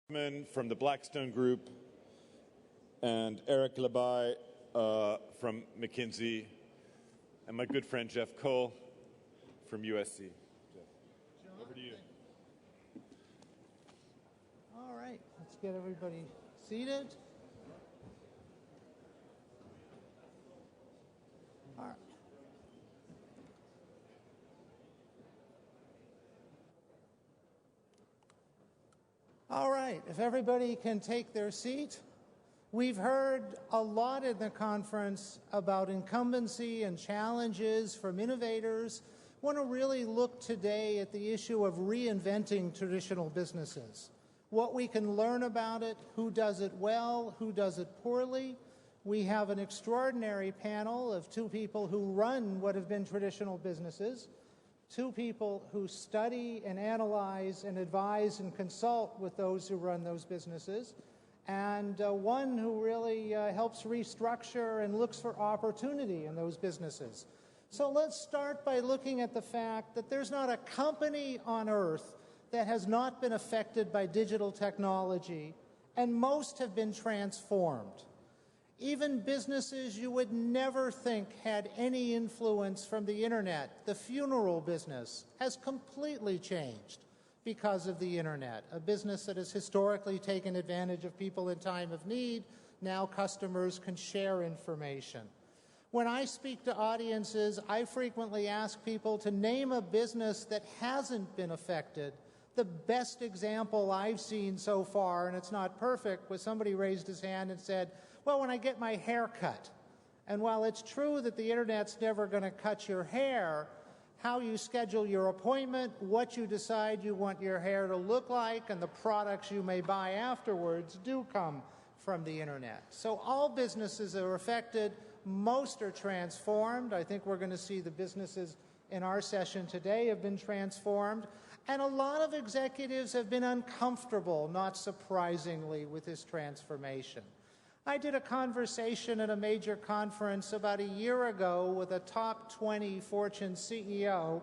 From the Blackstone Group, and Eric Labai from McKinsey, and my good friend Jeff Cole from USC. Jeff, over to you. All right, let's get everybody seated. All right. All right, if everybody can take their seat. We've heard a lot in the conference about incumbency and challenges from innovators. I want to really look today at the issue of reinventing traditional businesses. What we can learn about it, who does it well, who does it poorly. We have an extraordinary panel of two people who run what have been traditional businesses, two people who study and analyze and advise and consult with those who run those businesses, and one who really helps restructure and looks for opportunity in those businesses. So let's start by looking at the fact that there's not a company on earth that has not been affected by digital technology, and most have been transformed. Even businesses you would never think had any influence from the internet, the funeral business, has completely changed because of the internet. A business that has historically taken advantage of people in time of need, now customers can share information. When I speak to audiences, I frequently ask people to name a business that hasn't been affected. The best example I've seen so far, and it's not perfect, was somebody raised his hand and said, well, when I get my hair cut. And while it's true that the internet's never going to cut your hair, how you schedule your appointment, what you decide you want your hair to look like, and the products you may buy afterwards do come from the internet. So all businesses are affected. Most are transformed. I think we're going to see the businesses in our session today have been transformed. And a lot of executives have been uncomfortable, not surprisingly, with this transformation. I did a conversation at a major conference about a year ago with a top 20 Fortune CEO,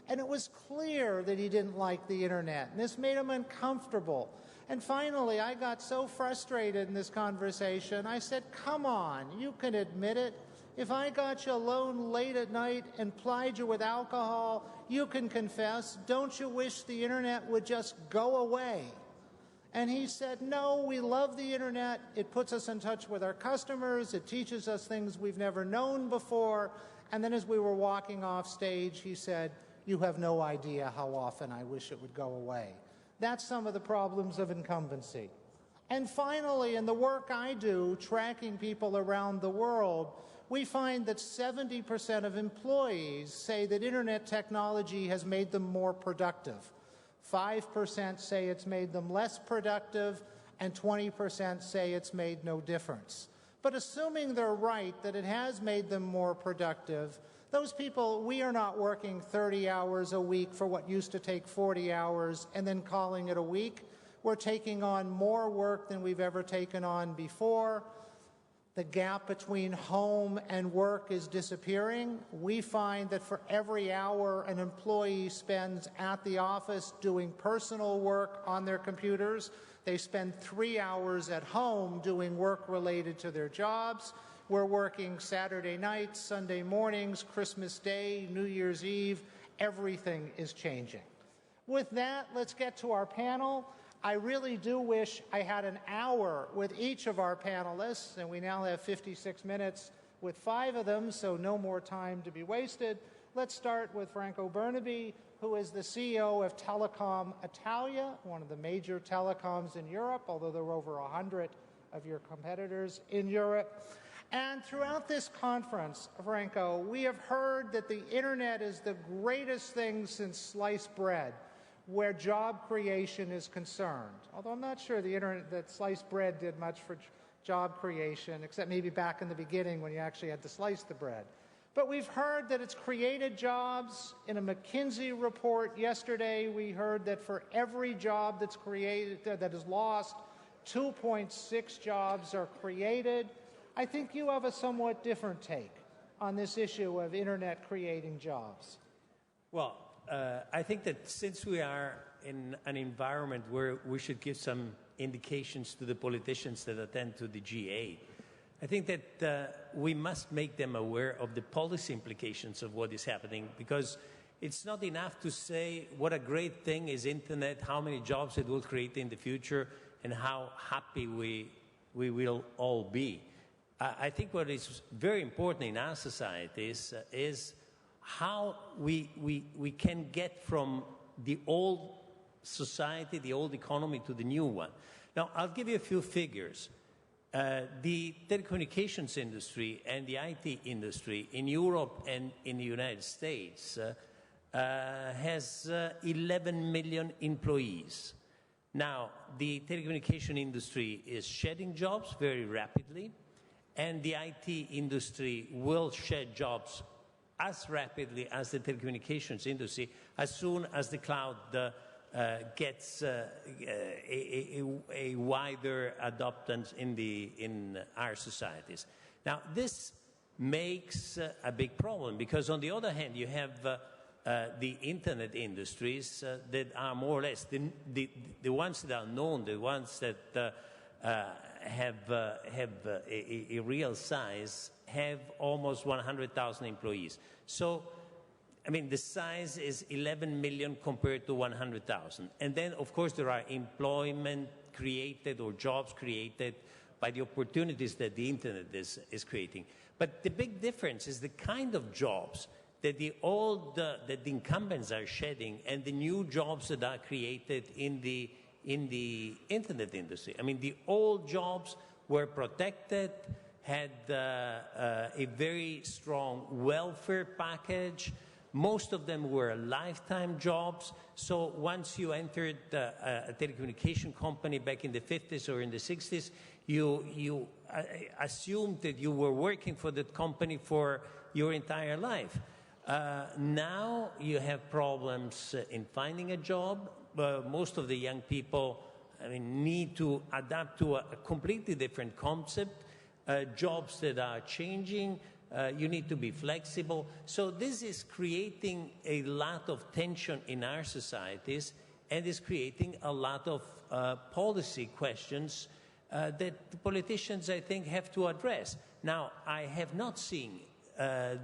and it was clear that he didn't like the internet, and this made him uncomfortable. And finally, I got so frustrated in this conversation, I said, come on, you can admit it. If I got you alone late at night and plied you with alcohol, you can confess. Don't you wish the internet would just go away? And he said, no, we love the internet. It puts us in touch with our customers. It teaches us things we've never known before. And then as we were walking off stage, he said, you have no idea how often I wish it would go away. That's some of the problems of incumbency. And finally, in the work I do, tracking people around the world, we find that 70% of employees say that internet technology has made them more productive. 5% say it's made them less productive, and 20% say it's made no difference. But assuming they're right, that it has made them more productive, those people, we are not working 30 hours a week for what used to take 40 hours and then calling it a week. We're taking on more work than we've ever taken on before. The gap between home and work is disappearing. We find that for every hour an employee spends at the office doing personal work on their computers, they spend 3 hours at home doing work related to their jobs. We're working Saturday nights, Sunday mornings, Christmas Day, New Year's Eve. Everything is changing. With that, let's get to our panel. I really do wish I had an hour with each of our panelists, and we now have 56 minutes with 5 of them, so no more time to be wasted. Let's start with Franco Bernabe, who is the CEO of Telecom Italia, one of the major telecoms in Europe, although there are over 100 of your competitors in Europe. And throughout this conference, Franco, we have heard that the internet is the greatest thing since sliced bread, where job creation is concerned. Although I'm not sure the internet, that sliced bread did much for job creation, except maybe back in the beginning when you actually had to slice the bread. But we've heard that it's created jobs. In a McKinsey report yesterday, we heard that for every job that's created, that is lost, 2.6 jobs are created. I think you have a somewhat different take on this issue of internet creating jobs. Well, I think that since we are in an environment where we should give some indications to the politicians that attend to the G8. I think that we must make them aware of the policy implications of what is happening, because it's not enough to say what a great thing is internet, how many jobs it will create in the future, and how happy we will all be. I think what is very important in our societies is how we can get from the old society, the old economy, to the new one. Now, I'll give you a few figures. The telecommunications industry and the IT industry in Europe and in the United States has 11 million employees. Now, the telecommunication industry is shedding jobs very rapidly, and the IT industry will shed jobs as rapidly as the telecommunications industry as soon as the cloud gets a wider adoptance in our societies. Now, this makes a big problem, because on the other hand, you have the internet industries that are more or less the ones that are known, the ones that have a real size, have almost 100,000 employees. So, I mean, the size is 11 million compared to 100,000. And then, of course, there are employment created or jobs created by the opportunities that the internet is creating. But the big difference is the kind of jobs that the incumbents are shedding and the new jobs that are created in the internet industry. I mean, the old jobs were protected, had a very strong welfare package. Most of them were lifetime jobs. So once you entered a telecommunication company back in the 50s or in the 60s, you assumed that you were working for that company for your entire life. Now you have problems in finding a job. Most of the young people, I mean, need to adapt to a completely different concept. Jobs that are changing, you need to be flexible. So this is creating a lot of tension in our societies, and is creating a lot of policy questions that the politicians, I think, have to address. Now, I have not seen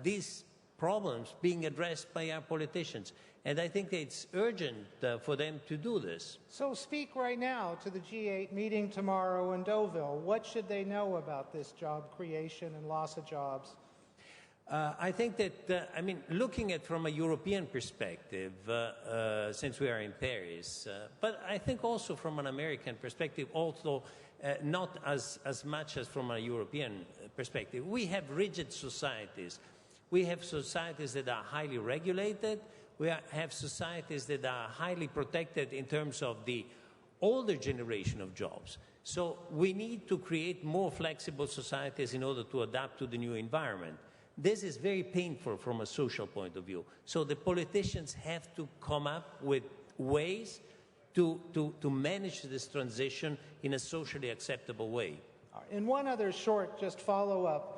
these problems being addressed by our politicians, and I think it's urgent for them to do this. So speak right now to the G8 meeting tomorrow in Deauville. What should they know about this job creation and loss of jobs? I think that, I mean, looking at from a European perspective, since we are in Paris, but I think also from an American perspective, although not as much as from a European perspective, we have rigid societies. We have societies that are highly regulated. We have societies that are highly protected in terms of the older generation of jobs. So we need to create more flexible societies in order to adapt to the new environment. This is very painful from a social point of view. So the politicians have to come up with ways to manage this transition in a socially acceptable way. And one other short just follow-up.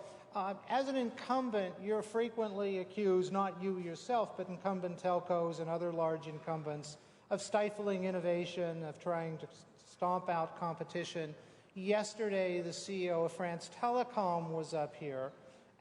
As an incumbent, you're frequently accused, not you yourself, but incumbent telcos and other large incumbents, of stifling innovation, of trying to stomp out competition. Yesterday, the CEO of France Telecom was up here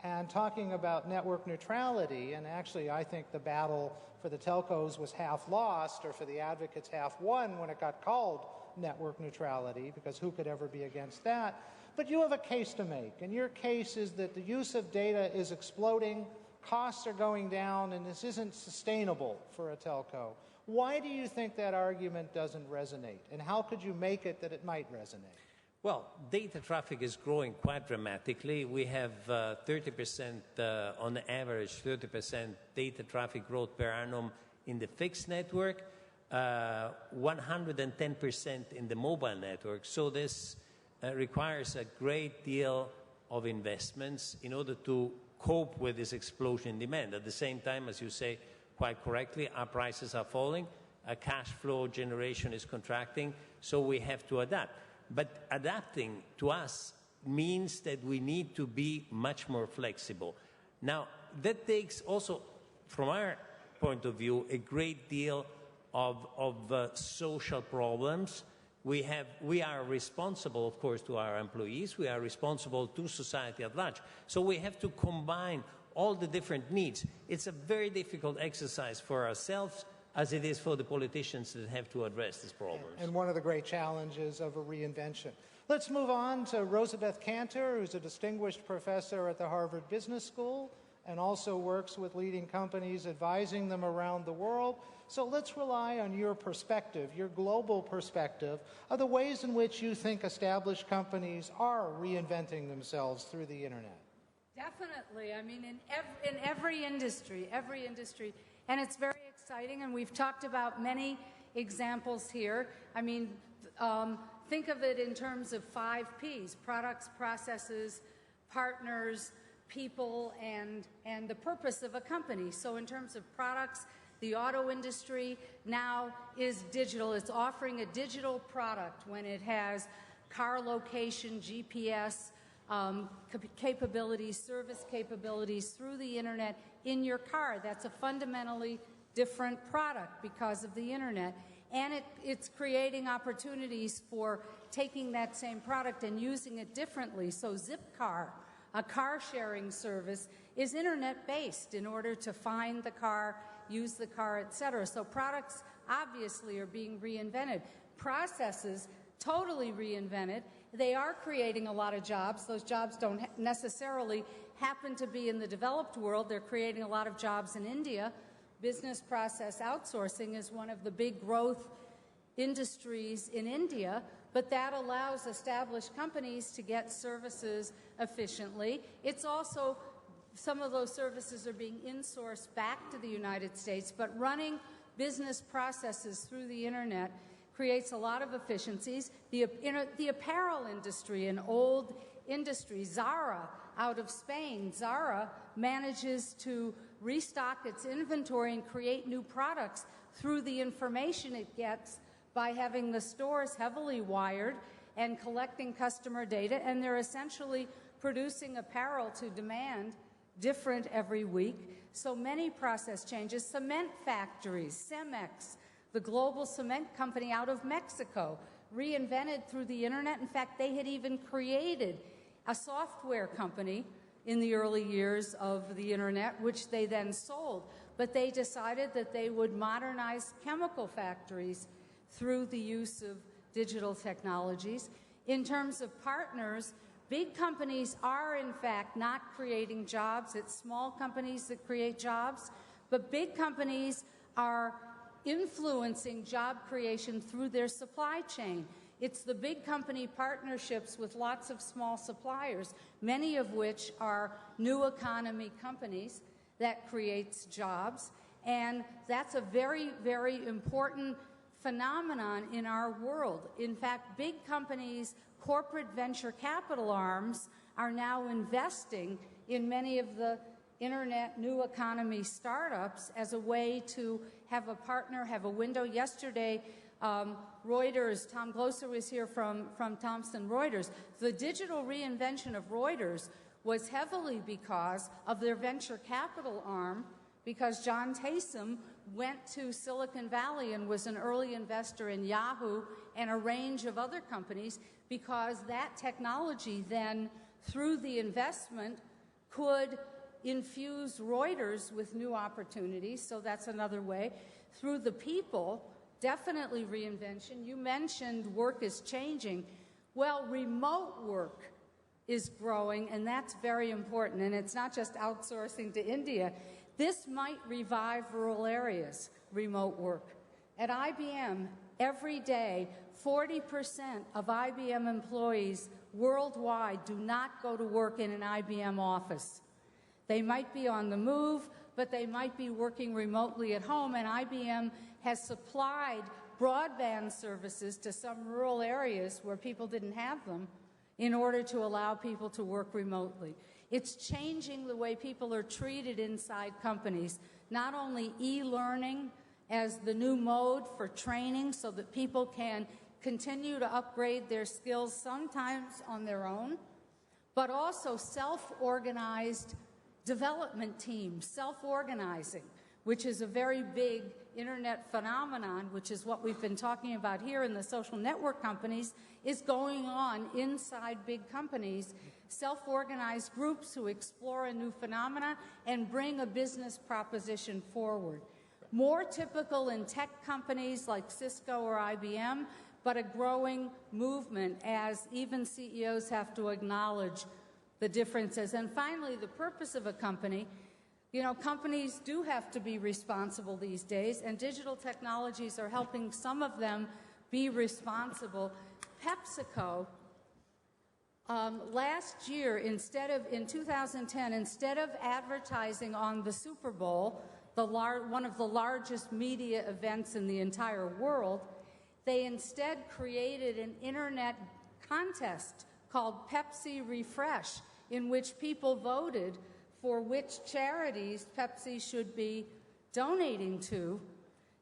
and talking about network neutrality, and actually I think the battle for the telcos was half lost, or for the advocates half won, when it got called network neutrality, because who could ever be against that? But you have a case to make, and your case is that the use of data is exploding, costs are going down, and this isn't sustainable for a telco. Why do you think that argument doesn't resonate, and how could you make it that it might resonate? Well, data traffic is growing quite dramatically. We have 30%, on average, 30% data traffic growth per annum in the fixed network, 110% in the mobile network. So this requires a great deal of investments in order to cope with this explosion in demand. At the same time, as you say quite correctly, our prices are falling, our cash flow generation is contracting, so we have to adapt. But adapting to us means that we need to be much more flexible. Now, that takes also, from our point of view, a great deal of social problems. We are responsible, of course, to our employees. We are responsible to society at large. So we have to combine all the different needs. It's a very difficult exercise for ourselves as it is for the politicians that have to address these problems. And one of the great challenges of a reinvention. Let's move on to Rosabeth Kanter, who's a distinguished professor at the Harvard Business School and also works with leading companies, advising them around the world. So let's rely on your perspective, your global perspective, of the ways in which you think established companies are reinventing themselves through the internet. Definitely. I mean, in every industry, and it's very exciting, and we've talked about many examples here. I mean, think of it in terms of 5 Ps: products, processes, partners, people, and the purpose of a company. So in terms of products, the auto industry now is digital. It's offering a digital product when it has car location, GPS, capabilities, service capabilities through the internet in your car. That's a fundamentally different product because of the internet. And it's creating opportunities for taking that same product and using it differently. So Zipcar, a car-sharing service, is internet-based in order to find the car, use the car, et cetera. So products obviously are being reinvented. Processes, totally reinvented. They are creating a lot of jobs. Those jobs don't necessarily happen to be in the developed world. They're creating a lot of jobs in India. Business process outsourcing is one of the big growth industries in India, but that allows established companies to get services efficiently. It's also, some of those services are being insourced back to the United States, but running business processes through the internet creates a lot of efficiencies. The apparel industry, an old industry, Zara out of Spain, Zara manages to restock its inventory and create new products through the information it gets by having the stores heavily wired and collecting customer data, and they're essentially producing apparel to demand different every week. So many process changes. Cement factories, Cemex, the global cement company out of Mexico, reinvented through the internet. In fact, they had even created a software company in the early years of the internet, which they then sold. But they decided that they would modernize chemical factories through the use of digital technologies. In terms of partners, big companies are, in fact, not creating jobs. It's small companies that create jobs. But big companies are influencing job creation through their supply chain. It's the big company partnerships with lots of small suppliers, many of which are new economy companies, that creates jobs. And that's a very, very important phenomenon in our world. In fact, big companies, corporate venture capital arms, are now investing in many of the internet new economy startups as a way to have a partner, have a window. Yesterday, Reuters, Tom Glosser was here from Thomson Reuters. The digital reinvention of Reuters was heavily because of their venture capital arm, because John Taysom went to Silicon Valley and was an early investor in Yahoo and a range of other companies, because that technology then, through the investment, could infuse Reuters with new opportunities. So that's another way. Through the people, definitely reinvention. You mentioned work is changing. Well, remote work is growing, and that's very important. And it's not just outsourcing to India. This might revive rural areas, remote work. At IBM, every day, 40% of IBM employees worldwide do not go to work in an IBM office. They might be on the move, but they might be working remotely at home, and IBM has supplied broadband services to some rural areas where people didn't have them in order to allow people to work remotely. It's changing the way people are treated inside companies, not only e-learning as the new mode for training so that people can continue to upgrade their skills, sometimes on their own, but also self-organized development teams, self-organizing, which is a very big internet phenomenon, which is what we've been talking about here in the social network companies, is going on inside big companies, self-organized groups who explore a new phenomena and bring a business proposition forward. More typical in tech companies like Cisco or IBM, but a growing movement as even CEOs have to acknowledge the differences. And finally, the purpose of a company. You know, companies do have to be responsible these days, and digital technologies are helping some of them be responsible. PepsiCo, last year, in 2010, instead of advertising on the Super Bowl, one of the largest media events in the entire world, they instead created an internet contest called Pepsi Refresh, in which people voted for which charities Pepsi should be donating to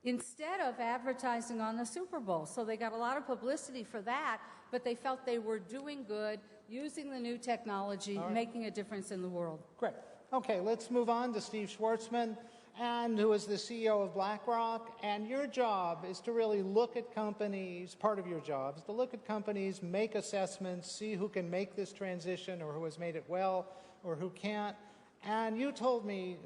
instead of advertising on the Super Bowl. So they got a lot of publicity for that, but they felt they were doing good, using the new technology, making a difference in the world. Great. Okay, let's move on to Steve Schwartzman, who is the CEO of BlackRock. And your job is to really look at companies, part of your job is to look at companies, make assessments, see who can make this transition or who has made it well or who can't. And you told me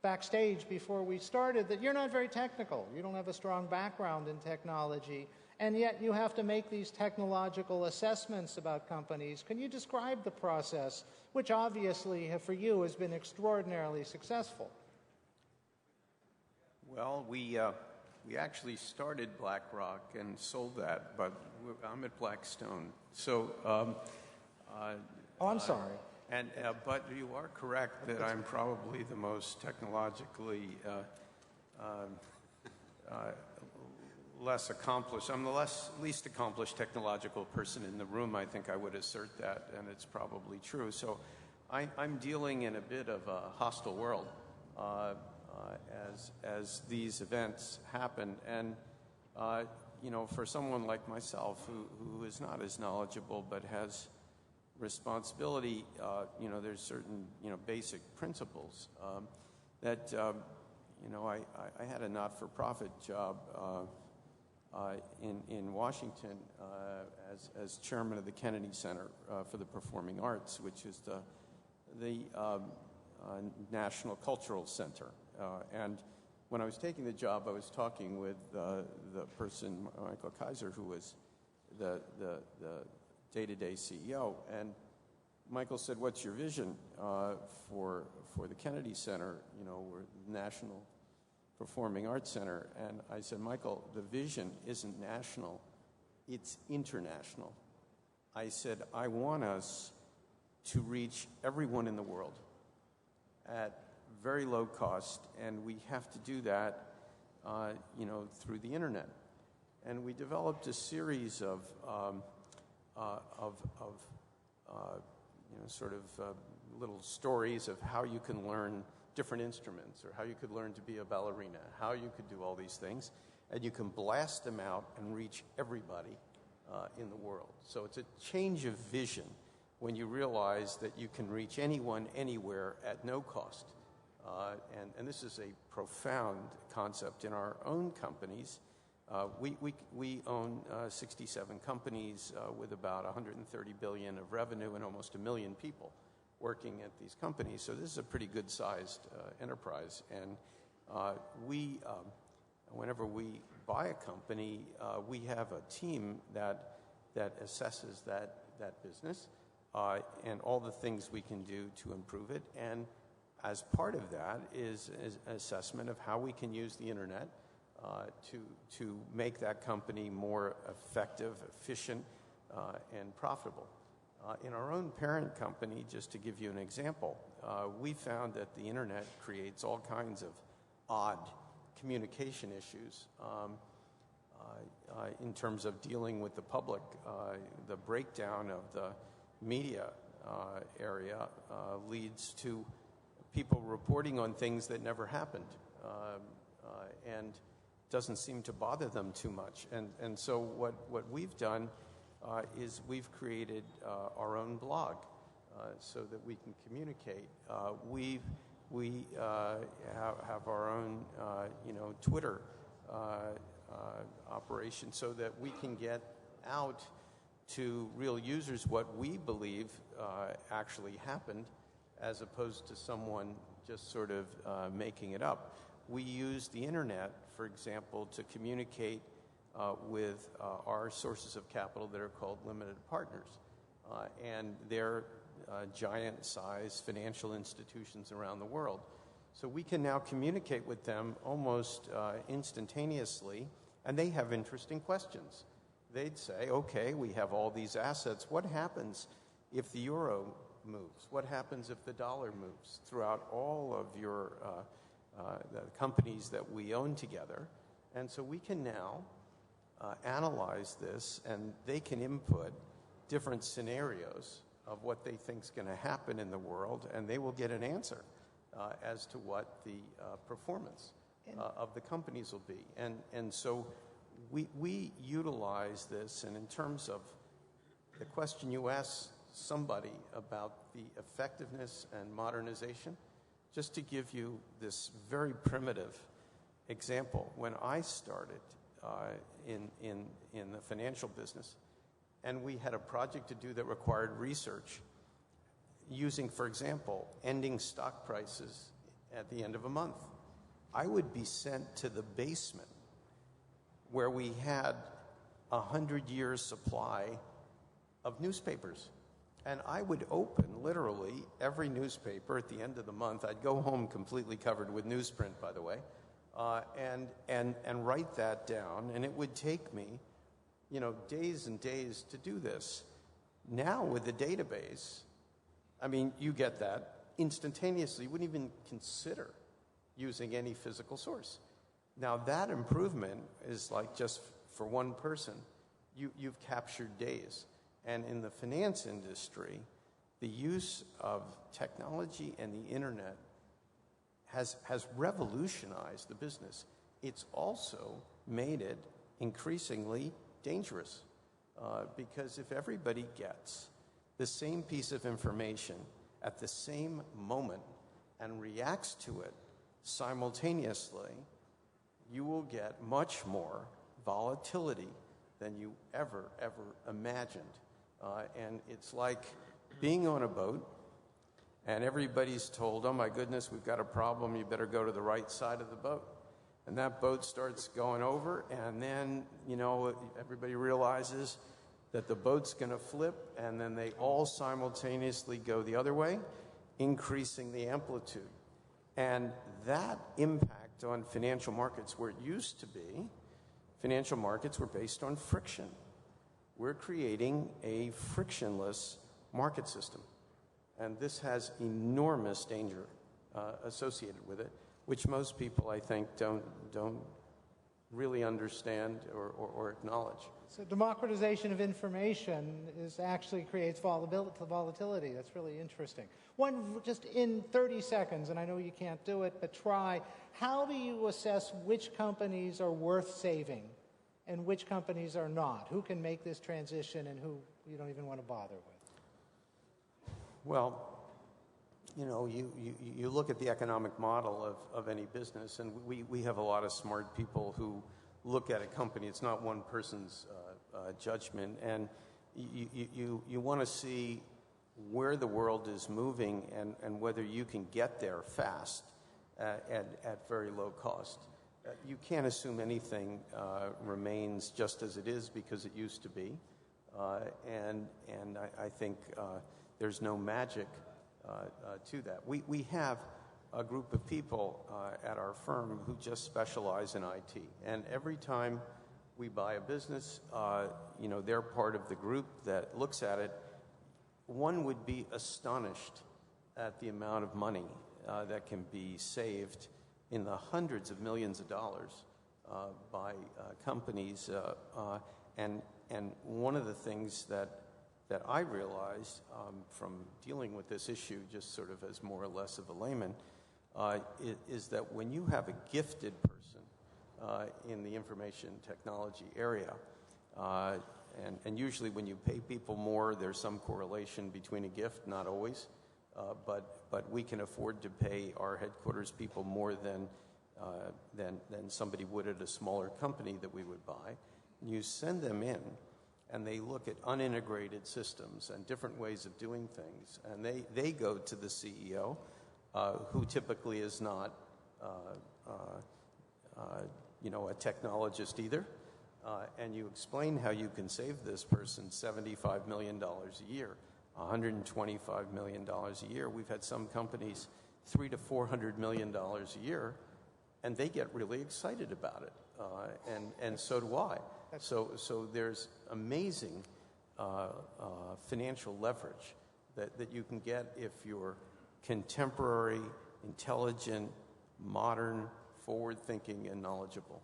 backstage before we started that you're not very technical. You don't have a strong background in technology, and yet you have to make these technological assessments about companies. Can you describe the process, which obviously for you has been extraordinarily successful? Well, we actually started BlackRock and sold that, but I'm at Blackstone. So, I'm sorry. But you are correct that I'm probably the most technologically less accomplished. I'm the least accomplished technological person in the room. I think I would assert that, and it's probably true. So I'm dealing in a bit of a hostile world as these events happen. And, for someone like myself who is not as knowledgeable but has responsibility, there's certain, basic principles that, I had a not-for-profit job in Washington as chairman of the Kennedy Center for the Performing Arts, which is the National Cultural Center. And when I was taking the job, I was talking with the person, Michael Kaiser, who was the day-to-day CEO, and Michael said, "What's your vision for the Kennedy Center? We're the National Performing Arts Center." And I said, "Michael, the vision isn't national; it's international." I said, "I want us to reach everyone in the world at very low cost, and we have to do that, through the internet." And we developed a series of little stories of how you can learn different instruments, or how you could learn to be a ballerina, how you could do all these things, and you can blast them out and reach everybody in the world. So it's a change of vision when you realize that you can reach anyone, anywhere, at no cost. And this is a profound concept in our own companies. We own 67 companies with about 130 billion of revenue and almost 1 million people working at these companies. So this is a pretty good-sized enterprise. And whenever we buy a company, we have a team that assesses that business and all the things we can do to improve it. And as part of that is an assessment of how we can use the internet to make that company more effective, efficient, and profitable. In our own parent company, just to give you an example, we found that the internet creates all kinds of odd communication issues in terms of dealing with the public. The breakdown of the media area leads to people reporting on things that never happened and doesn't seem to bother them too much. And so what we've done is we've created our own blog so that we can communicate. We've We have our own, Twitter operation so that we can get out to real users what we believe actually happened, as opposed to someone just sort of making it up. We use the internet, for example, to communicate with our sources of capital that are called limited partners. And they're giant-sized financial institutions around the world. So we can now communicate with them almost instantaneously, and they have interesting questions. They'd say, okay, we have all these assets. What happens if the euro moves? What happens if the dollar moves? Throughout all of your the companies that we own together. And so we can now analyze this, and they can input different scenarios of what they think is going to happen in the world, and they will get an answer as to what the performance of the companies will be. And so we utilize this, and in terms of the question you asked somebody about the effectiveness and modernization, just to give you this very primitive example, when I started in the financial business, and we had a project to do that required research using, for example, ending stock prices at the end of a month, I would be sent to the basement where we had 100 years supply of newspapers. And I would open literally every newspaper at the end of the month. I'd go home completely covered with newsprint, by the way, and write that down. And it would take me, days and days to do this. Now with the database, I mean, you get that instantaneously. You wouldn't even consider using any physical source. Now that improvement is like just for one person, you've captured days. And in the finance industry, the use of technology and the internet has revolutionized the business. It's also made it increasingly dangerous because if everybody gets the same piece of information at the same moment and reacts to it simultaneously, you will get much more volatility than you ever imagined. And it's like being on a boat and everybody's told, oh my goodness, we've got a problem, you better go to the right side of the boat. And that boat starts going over, and then, everybody realizes that the boat's going to flip, and then they all simultaneously go the other way, increasing the amplitude. And that impact on financial markets, where it used to be, financial markets were based on friction. We're creating a frictionless market system. And this has enormous danger associated with it, which most people, I think, don't really understand or acknowledge. So democratization of information actually creates volatility. That's really interesting. One, just in 30 seconds, and I know you can't do it, but try. How do you assess which companies are worth saving and which companies are not? Who can make this transition and who you don't even want to bother with? Well, you look at the economic model of any business, and we have a lot of smart people who look at a company. It's not one person's judgment, and you want to see where the world is moving and whether you can get there fast at very low cost. You can't assume anything remains just as it is because it used to be, and I think there's no magic to that. We have a group of people at our firm who just specialize in IT, and every time we buy a business, they're part of the group that looks at it. One would be astonished at the amount of money that can be saved in the hundreds of millions of dollars by companies. And one of the things that I realized from dealing with this issue, just sort of as more or less of a layman, is that when you have a gifted person in the information technology area, and usually when you pay people more, there's some correlation between a gift, not always, but we can afford to pay our headquarters people more than somebody would at a smaller company that we would buy. You send them in, and they look at unintegrated systems and different ways of doing things, and they go to the CEO, who typically is not, a technologist either, and you explain how you can save this person $75 million a year, $125 million a year. We've had some companies $300 to $400 million a year, and they get really excited about it, and so do I. So there's amazing financial leverage that you can get if you're contemporary, intelligent, modern, forward-thinking, and knowledgeable.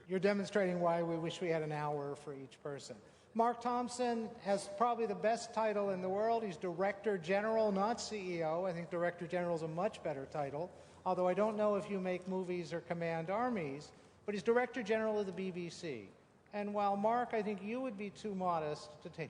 You're demonstrating why we wish we had an hour for each person. Mark Thompson has probably the best title in the world. He's Director General, not CEO. I think Director General is a much better title, although I don't know if you make movies or command armies, but he's Director General of the BBC. And while, Mark, I think you would be too modest to take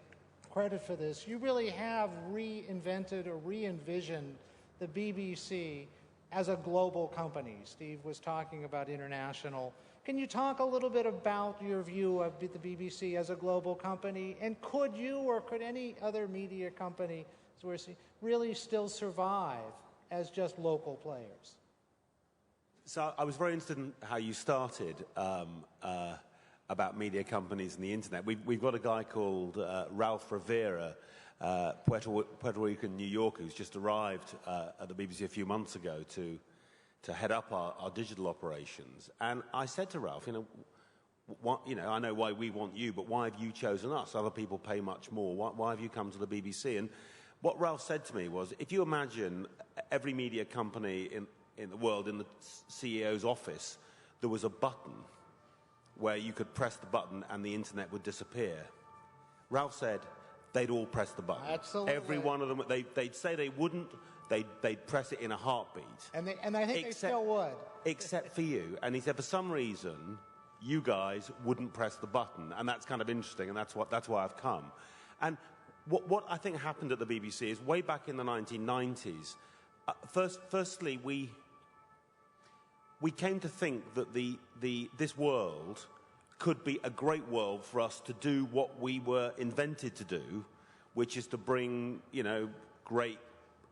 credit for this, you really have reinvented or re-envisioned the BBC as a global company. Steve was talking about international. Can you talk a little bit about your view of the BBC as a global company? And could you or could any other media company really still survive as just local players? So I was very interested in how you started about media companies and the internet. We've got a guy called Ralph Rivera, Puerto Rican New Yorker, who's just arrived at the BBC a few months ago to head up our digital operations. And I said to Ralph, I know why we want you, but why have you chosen us? Other people pay much more. Why have you come to the BBC? And what Ralph said to me was, if you imagine every media company in the world, in the CEO's office, there was a button where you could press the button and the internet would disappear. Ralph said they'd all press the button. Absolutely. Every one of them, they'd say they wouldn't, they'd press it in a heartbeat. And I think they still would. Except for you. And he said, for some reason, you guys wouldn't press the button. And that's kind of interesting, and that's why I've come. And what I think happened at the BBC is way back in the 1990s, firstly, we came to think that this world could be a great world for us to do what we were invented to do, which is to bring, great,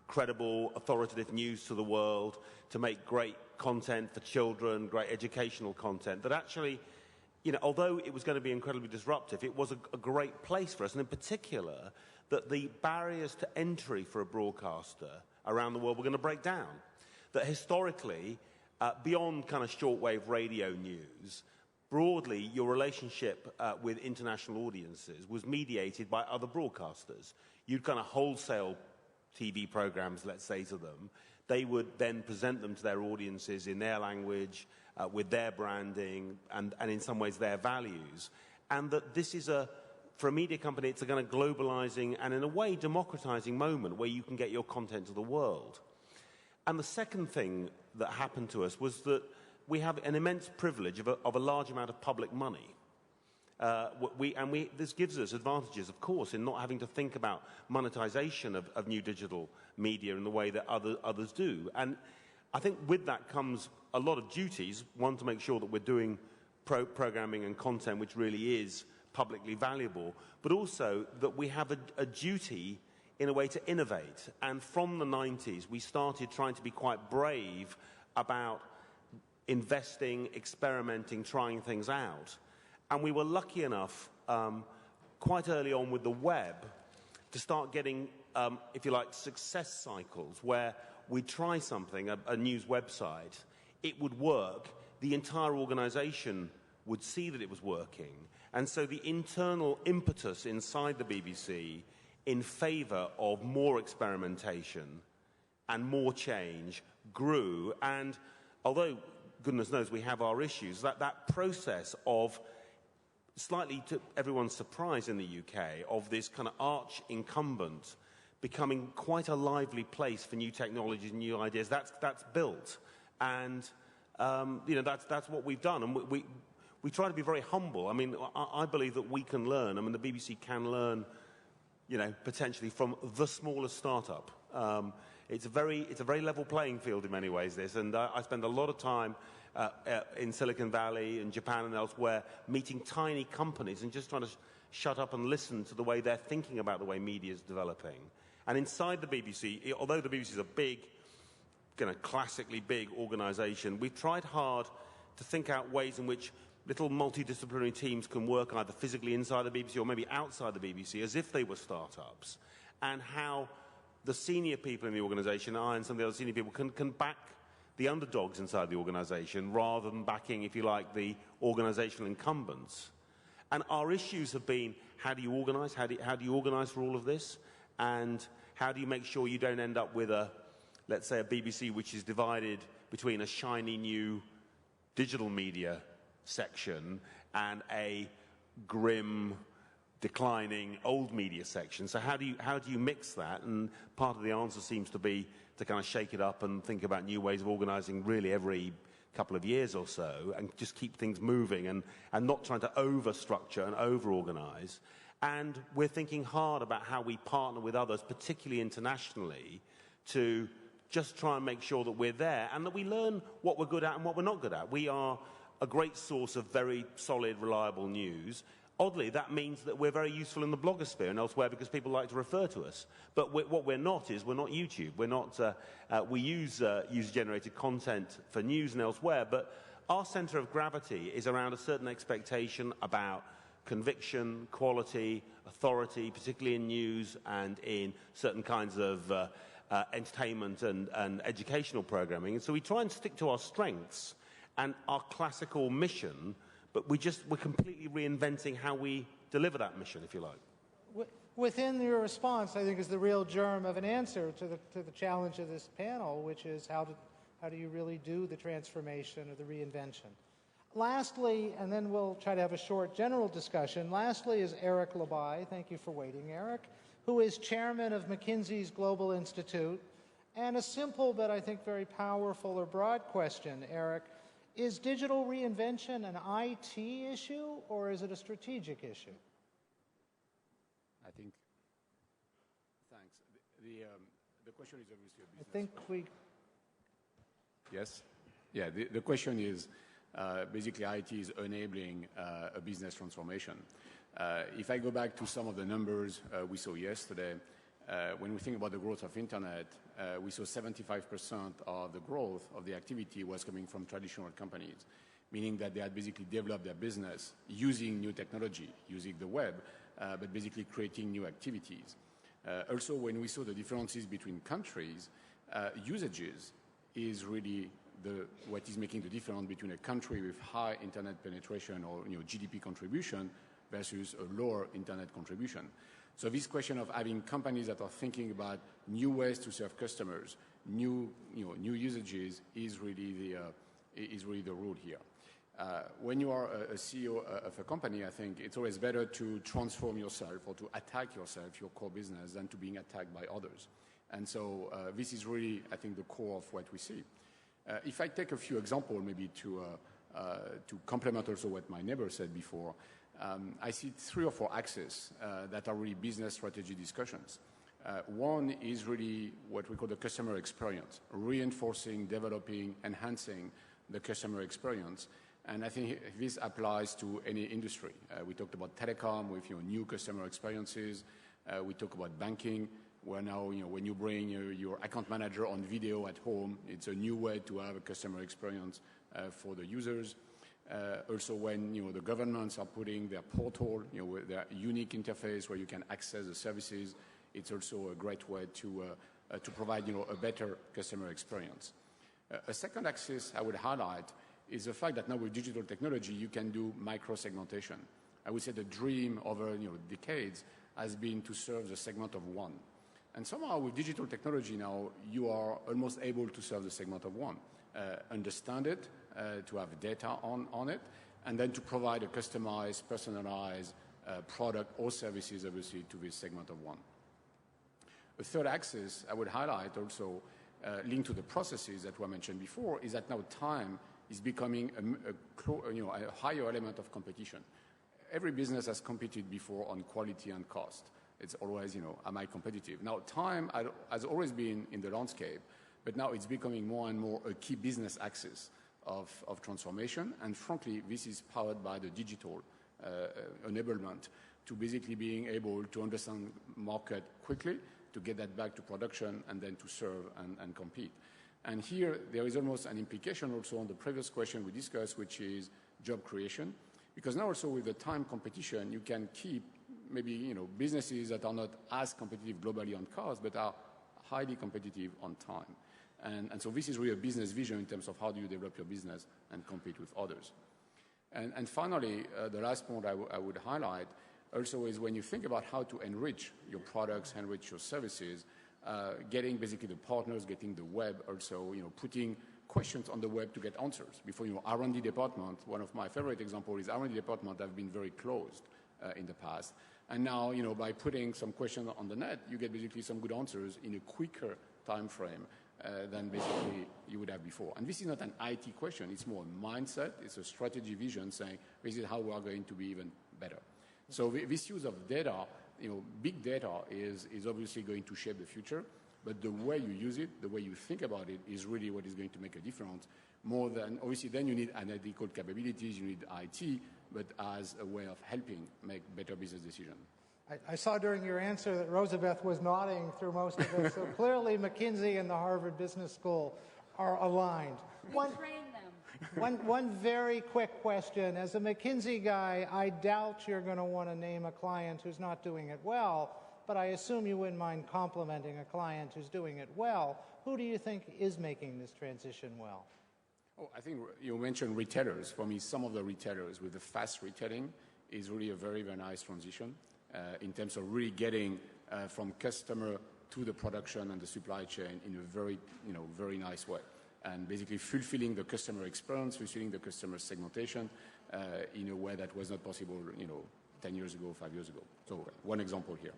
credible, authoritative news to the world, to make great content for children, great educational content, that actually, although it was going to be incredibly disruptive, it was a great place for us, and in particular, that the barriers to entry for a broadcaster around the world were going to break down. That historically, beyond kind of shortwave radio news, broadly, your relationship with international audiences was mediated by other broadcasters. You'd kind of wholesale TV programs, let's say, to them. They would then present them to their audiences in their language, with their branding, and in some ways their values. And that this is for a media company, it's a kind of globalizing and in a way democratizing moment where you can get your content to the world. And the second thing that happened to us was that we have an immense privilege of a large amount of public money. This gives us advantages, of course, in not having to think about monetization of new digital media in the way that others do. And I think with that comes a lot of duties. One, to make sure that we're doing programming and content which really is publicly valuable, but also that we have a duty in a way to innovate. And from the 90s, we started trying to be quite brave about investing, experimenting, trying things out. And we were lucky enough, quite early on with the web, to start getting, if you like, success cycles where we try something, a news website, it would work, the entire organization would see that it was working. And so the internal impetus inside the BBC in favor of more experimentation and more change grew. And although, goodness knows, we have our issues, that process of, slightly to everyone's surprise in the UK, of this kind of arch incumbent becoming quite a lively place for new technologies and new ideas, that's built. And, that's what we've done. And we try to be very humble. I mean, I believe that we can learn. I mean, the BBC can learn, potentially from the smallest startup. It's a very level playing field in many ways, this, and I spend a lot of time in Silicon Valley and Japan and elsewhere meeting tiny companies and just trying to shut up and listen to the way they're thinking about the way media is developing. And inside the BBC, although the BBC is a big, classically big organization, we've tried hard to think out ways in which little multidisciplinary teams can work either physically inside the BBC or maybe outside the BBC as if they were startups, and how the senior people in the organization, I and some of the other senior people, can back the underdogs inside the organization rather than backing, if you like, the organizational incumbents. And our issues have been, how do you organize? How do you organize for all of this? And how do you make sure you don't end up with let's say, a BBC which is divided between a shiny new digital media section and a grim, declining old media section? So how do you mix that? And part of the answer seems to be to kind of shake it up and think about new ways of organizing really every couple of years or so, and just keep things moving and not trying to over-structure and over-organize. And we're thinking hard about how we partner with others, particularly internationally, to just try and make sure that we're there and that we learn what we're good at and what we're not good at. We are a great source of very solid, reliable news. Oddly, that means that we're very useful in the blogosphere and elsewhere because people like to refer to us. But what we're not is, we're not YouTube. We're not, we use user-generated content for news and elsewhere, but our center of gravity is around a certain expectation about conviction, quality, authority, particularly in news and in certain kinds of entertainment and educational programming. And so we try and stick to our strengths and our classical mission, but we're completely reinventing how we deliver that mission, if you like. Within your response, I think, is the real germ of an answer to the challenge of this panel, which is how do you really do the transformation or the reinvention? Lastly, and then we'll try to have a short general discussion, lastly is Eric Labai. Thank you for waiting, Eric, who is chairman of McKinsey's Global Institute. And a simple but I think very powerful or broad question, Eric, is digital reinvention an IT issue or is it a strategic issue? I think, thanks. The question is obviously a business I think question. Yes? Yeah, the question is, basically IT is enabling a business transformation. If I go back to some of the numbers we saw yesterday, when we think about the growth of internet, we saw 75% of the growth of the activity was coming from traditional companies, meaning that they had basically developed their business using new technology, using the web, but basically creating new activities. Also, when we saw the differences between countries, usages is really what is making the difference between a country with high internet penetration or GDP contribution versus a lower internet contribution. So this question of having companies that are thinking about new ways to serve customers, new usages is really the rule here. When you are a CEO of a company, I think it's always better to transform yourself or to attack yourself, your core business, than to being attacked by others. And so this is really, I think, the core of what we see. If I take a few examples, maybe to complement also what my neighbor said before, I see 3 or 4 axes that are really business strategy discussions. One is really what we call the customer experience, reinforcing, developing, enhancing the customer experience. And I think this applies to any industry. We talked about telecom with new customer experiences. We talk about banking, where now when you bring your account manager on video at home, it's a new way to have a customer experience for the users. Also, when the governments are putting their portal, with their unique interface where you can access the services, it's also a great way to provide a better customer experience. A second axis I would highlight is the fact that now with digital technology you can do micro-segmentation. I would say the dream over decades has been to serve the segment of one. And somehow with digital technology now you are almost able to serve the segment of one, understand it, to have data on it, and then to provide a customized, personalized product or services obviously to this segment of one. The third axis I would highlight also linked to the processes that were mentioned before is that now time is becoming a higher element of competition. Every business has competed before on quality and cost. It's always, am I competitive? Now, time has always been in the landscape, but now it's becoming more and more a key business axis of transformation. And frankly, this is powered by the digital enablement to basically being able to understand market quickly, to get that back to production, and then to serve and compete. And here, there is almost an implication also on the previous question we discussed, which is job creation. Because now also with the time competition, you can keep maybe, businesses that are not as competitive globally on cost, but are highly competitive on time. And so this is really a business vision in terms of how do you develop your business and compete with others. And finally, the last point I would highlight also is when you think about how to enrich your products, enrich your services, getting basically the partners, getting the web also, putting questions on the web to get answers. Before, R&D department, one of my favorite examples is R&D department have been very closed in the past. And now, by putting some questions on the net, you get basically some good answers in a quicker time frame than basically you would have before. And this is not an IT question. It's more a mindset. It's a strategy vision saying this is how we are going to be even better. So this use of data, big data is obviously going to shape the future, but the way you use it, the way you think about it is really what is going to make a difference. More than, obviously, then you need analytical capabilities, you need IT, but as a way of helping make better business decisions. I saw during your answer that Rosabeth was nodding through most of it, so clearly McKinsey and the Harvard Business School are aligned. One very quick question. As a McKinsey guy, I doubt you're going to want to name a client who's not doing it well, but I assume you wouldn't mind complimenting a client who's doing it well. Who do you think is making this transition well? Oh, I think you mentioned retailers. For me, some of the retailers with the fast retailing is really a very, very nice transition in terms of really getting from customer to the production and the supply chain in a very, very nice way. And basically fulfilling the customer experience, fulfilling the customer segmentation in a way that was not possible, 10 years ago, 5 years ago. So one example here.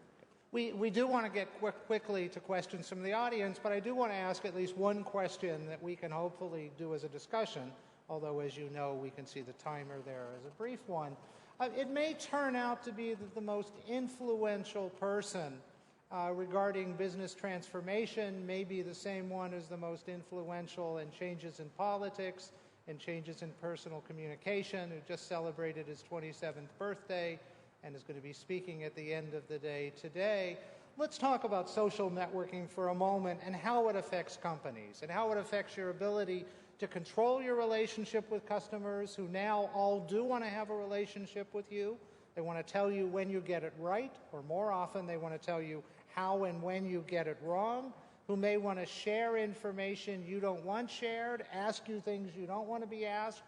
We do want to get quickly to questions from the audience, but I do want to ask at least one question that we can hopefully do as a discussion, although, as you know, we can see the timer there as a brief one. It may turn out to be that the most influential person regarding business transformation may be the same one as the most influential in changes in politics and changes in personal communication, who just celebrated his 27th birthday and is going to be speaking at the end of the day today. Let's talk about social networking for a moment and how it affects companies and how it affects your ability to control your relationship with customers who now all do want to have a relationship with you. They want to tell you when you get it right, or more often they want to tell you how and when you get it wrong, who may want to share information you don't want shared, ask you things you don't want to be asked.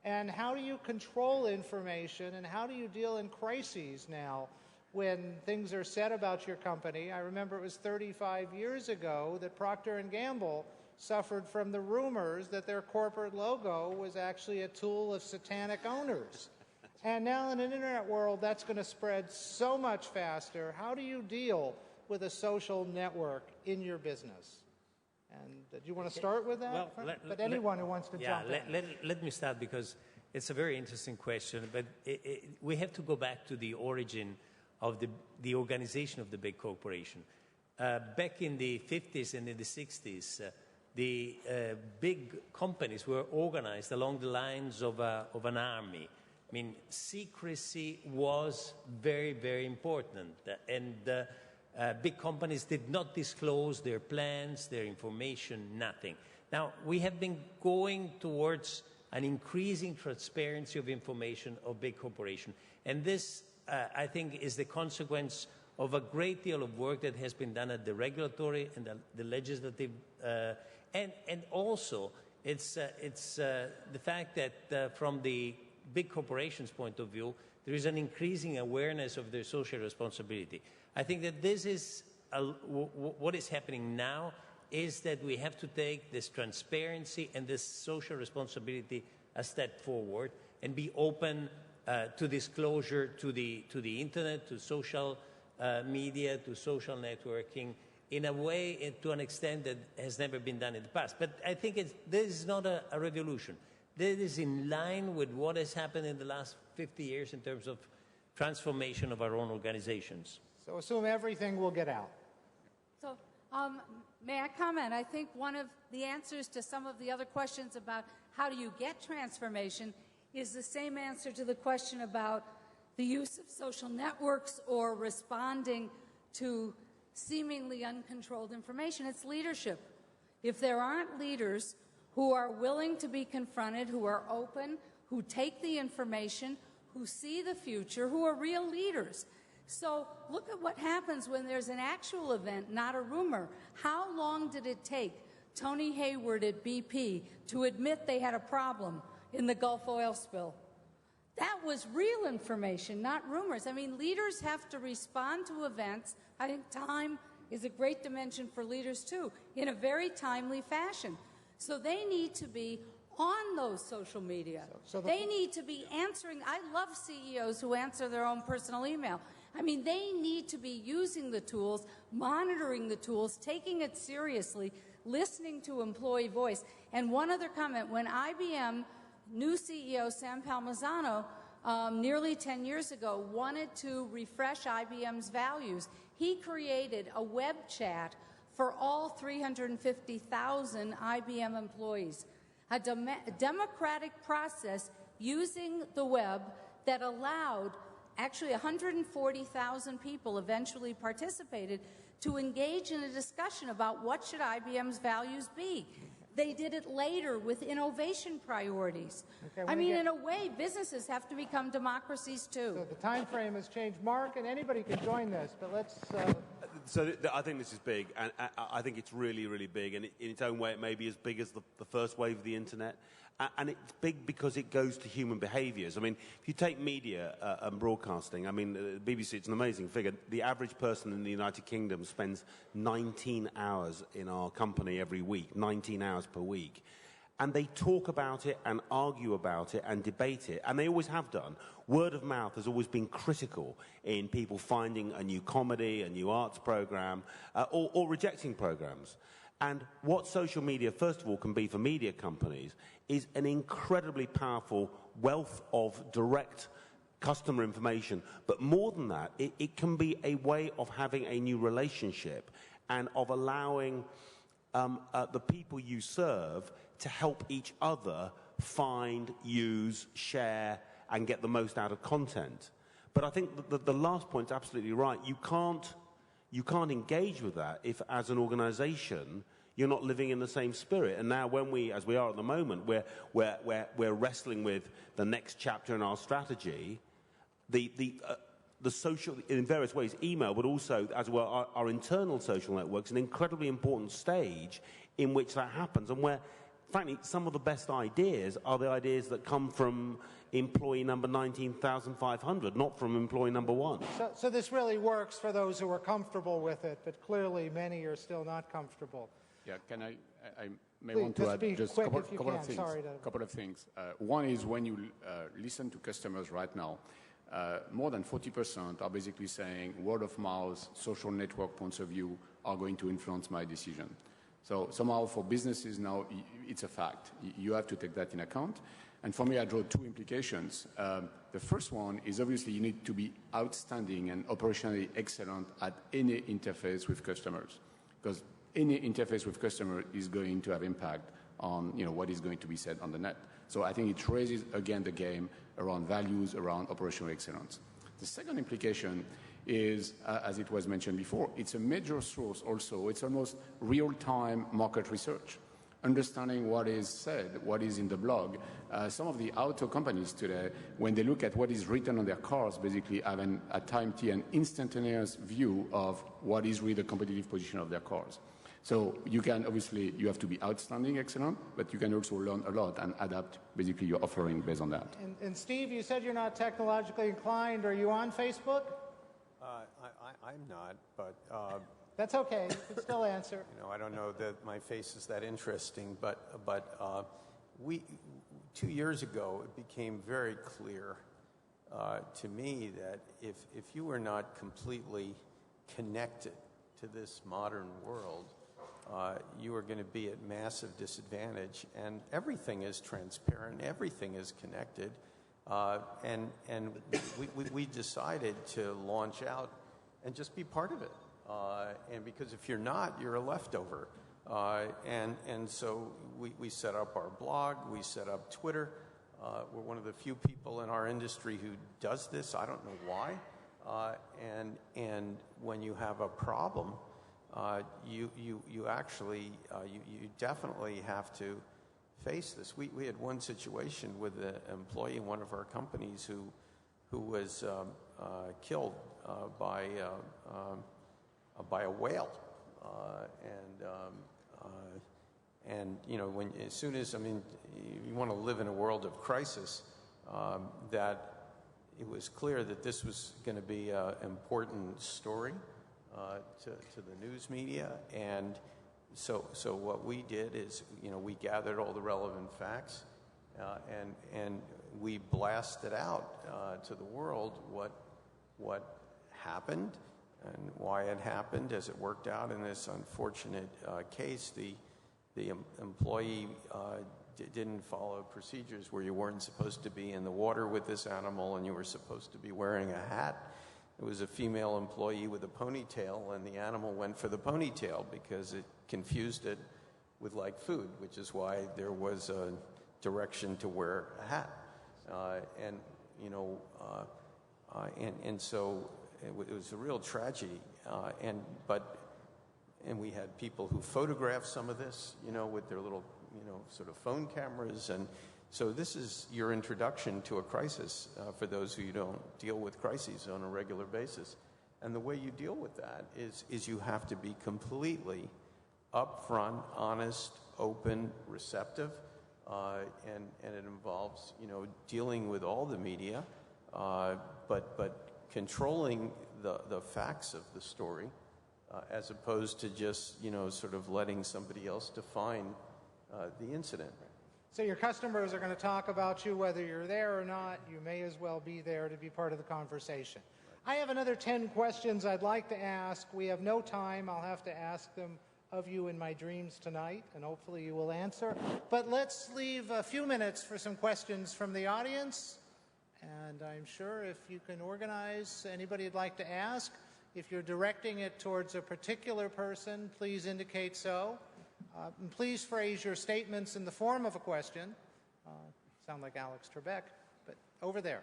And how do you control information, and how do you deal in crises now when things are said about your company? I remember it was 35 years ago that Procter & Gamble suffered from the rumors that their corporate logo was actually a tool of satanic owners. And now in an internet world, that's going to spread so much faster. How do you deal with a social network in your business? And do you want to start with that? Well, but anyone who wants to jump in. Let me start because it's a very interesting question, but we have to go back to the origin of the organization of the big corporation. Back in the 50s and in the 60s, the big companies were organized along the lines of an army. I mean, secrecy was very, very important, and big companies did not disclose their plans, their information, nothing. Now, we have been going towards an increasing transparency of information of big corporations, and this, I think, is the consequence of a great deal of work that has been done at the regulatory and the legislative, and also it's the fact that from the big corporations' point of view, there is an increasing awareness of their social responsibility. I think that this is what is happening now is that we have to take this transparency and this social responsibility a step forward and be open to disclosure to the internet, to social media, to social networking in a way, to an extent that has never been done in the past. But I think this is not a revolution. This is in line with what has happened in the last 50 years in terms of transformation of our own organizations. So assume everything will get out. So may I comment? I think one of the answers to some of the other questions about how do you get transformation is the same answer to the question about the use of social networks or responding to seemingly uncontrolled information. It's leadership. If there aren't leaders who are willing to be confronted, who are open, who take the information, who see the future, who are real leaders. So look at what happens when there's an actual event, not a rumor. How long did it take Tony Hayward at BP to admit they had a problem in the Gulf oil spill? That was real information, not rumors. I mean, leaders have to respond to events. I think time is a great dimension for leaders, too, in a very timely fashion. So they need to be on those social media. They need to be answering. I love CEOs who answer their own personal email. I mean, they need to be using the tools, monitoring the tools, taking it seriously, listening to employee voice. And one other comment, when IBM new CEO Sam Palmisano nearly 10 years ago wanted to refresh IBM's values, he created a web chat for all 350,000 IBM employees, a democratic process using the web that allowed actually 140,000 people eventually participated to engage in a discussion about what should IBM's values be. They did it later with innovation priorities. Okay, I mean, in a way, businesses have to become democracies, too. So the time frame has changed. Mark, and anybody can join this, but let's... I think this is big, and I think it's really, really big, and in its own way it may be as big as the first wave of the internet, and it's big because it goes to human behaviours. I mean, if you take media and broadcasting, I mean, BBC, it's an amazing figure. The average person in the United Kingdom spends 19 hours in our company every week, 19 hours per week. And they talk about it and argue about it and debate it, and they always have done. Word of mouth has always been critical in people finding a new comedy, a new arts programme, or rejecting programmes. And what social media, first of all, can be for media companies is an incredibly powerful wealth of direct customer information. But more than that, it can be a way of having a new relationship and of allowing the people you serve to help each other find, use, share, and get the most out of content. But I think the last point's absolutely right. You can't engage with that if, as an organisation, you're not living in the same spirit. And now, when we, as we are at the moment, we're wrestling with the next chapter in our strategy. The social, in various ways, email, but also, as well, our internal social networks, an incredibly important stage in which that happens, and where, frankly, some of the best ideas are the ideas that come from employee number 19,500, not from employee number 1. So this really works for those who are comfortable with it, but clearly many are still not comfortable. Yeah, can I may Please, want to add just a couple of things. Sorry, One is when you listen to customers right now, more than 40% are basically saying word of mouth, social network points of view are going to influence my decision. So somehow for businesses now, it's a fact. You have to take that in account. And for me, I draw two implications. The first one is obviously you need to be outstanding and operationally excellent at any interface with customers, because any interface with customer is going to have impact on what is going to be said on the net. So I think it raises again the game around values, around operational excellence. The second implication is, as it was mentioned before, it's a major source also. It's almost real-time market research, understanding what is said, what is in the blog. Some of the auto companies today, when they look at what is written on their cars, basically have at time T an instantaneous view of what is really the competitive position of their cars. So you have to be outstanding, excellent, but you can also learn a lot and adapt basically your offering based on that. And Steve, you said you're not technologically inclined. Are you on Facebook? I'm not, but... That's okay. You can still answer. I don't know that my face is that interesting, but 2 years ago, it became very clear to me that if you were not completely connected to this modern world, you are going to be at massive disadvantage. And everything is transparent, everything is connected, and we decided to launch out and just be part of it. And because if you're not, you're a leftover. And so we set up our blog, we set up Twitter. We're one of the few people in our industry who does this. I don't know why. And when you have a problem, you definitely have to face this. We had one situation with an employee in one of our companies who was killed by a whale, and you know, as soon as you want to live in a world of crisis, that it was clear that this was going to be an important story to the news media, and so what we did is, you know, we gathered all the relevant facts, and we blasted out to the world what happened and why it happened. As it worked out in this unfortunate case, the employee didn't follow procedures where you weren't supposed to be in the water with this animal and you were supposed to be wearing a hat. It was a female employee with a ponytail, and the animal went for the ponytail because it confused it with like food, which is why there was a direction to wear a hat. And you know, and so it was a real tragedy. And we had people who photographed some of this, you know, with their little, you know, sort of phone cameras. And so this is your introduction to a crisis for those who don't deal with crises on a regular basis. And the way you deal with that is you have to be completely upfront, honest, open, receptive, and it involves, you know, dealing with all the media, but controlling the facts of the story, as opposed to just, you know, sort of letting somebody else define the incident. So your customers are going to talk about you whether you're there or not. You may as well be there to be part of the conversation. I have another 10 questions I'd like to ask. We have no time. I'll have to ask them of you in my dreams tonight, and hopefully you will answer. But let's leave a few minutes for some questions from the audience. And I'm sure if you can organize anybody you'd like to ask, if you're directing it towards a particular person, please indicate so. And please phrase your statements in the form of a question. Sound like Alex Trebek, but over there.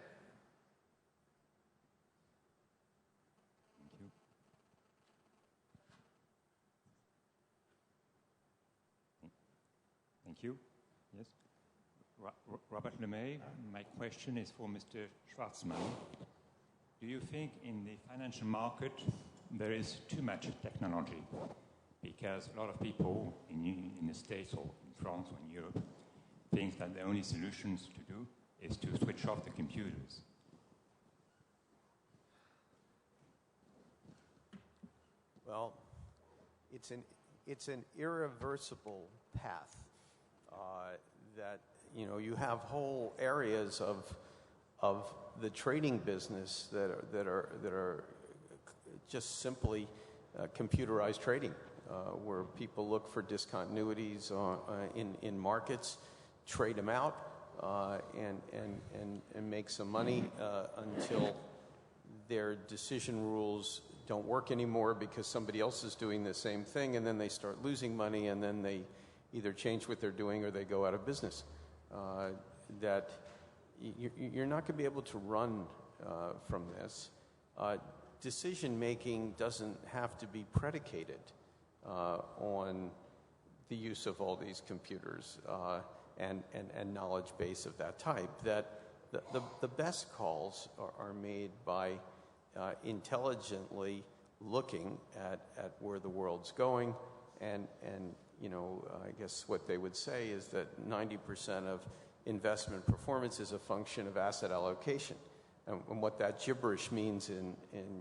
Thank you. Yes. Robert Lemay, my question is for Mr. Schwarzman. Do you think in the financial market there is too much technology? Because a lot of people in the States or in France or in Europe think that the only solutions to do is to switch off the computers. Well, it's an irreversible path that, you know, you have whole areas of the trading business that are just simply computerized trading, where people look for discontinuities in markets, trade them out, and make some money until their decision rules don't work anymore because somebody else is doing the same thing, and then they start losing money, and then they either change what they're doing or they go out of business. That you're not going to be able to run from this. Decision-making doesn't have to be predicated on the use of all these computers and knowledge base of that type. That the best calls are made by intelligently looking at where the world's going, and you know, I guess what they would say is that 90% of investment performance is a function of asset allocation. And what that gibberish means in